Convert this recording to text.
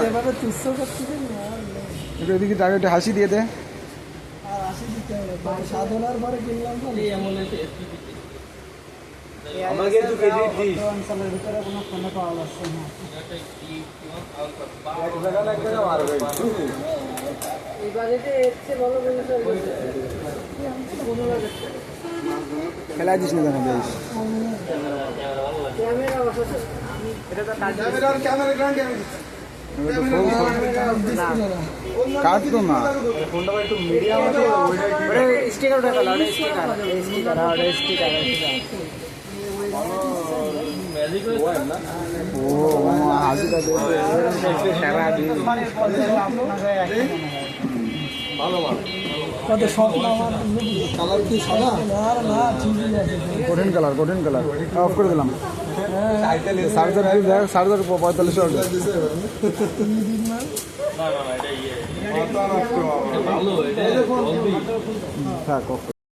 এভাবে তুচ্ছ করতে একটু এদিকে টাকা একটু হাসি দিয়ে দে। আর হাসি দিতে হবে সাধনার পরে কিনলাম তো আমাকে একটু ক্রেডিট দিস। অঞ্চলের ভিতরে কোনো ফোনে পাওয়া যাচ্ছে না। এক জায়গা না এক জায়গা মারো ভাই। এই বাজেটে এর চেয়ে ভালো জিনিস খেলা দিস না জানা বেশ। ক্যামেরা বসাতে কাটতো না ফোনটা একটু মিডিয়াম আছে ওইটা স্টিকার উঠে গেল স্টিকার ও হাসিটা দে ভালো ভালো। কত শখ না আমার কালার কি সাদা না ঠিকই আছে কঠিন কালার অফ করে দিলাম। 45 থাক।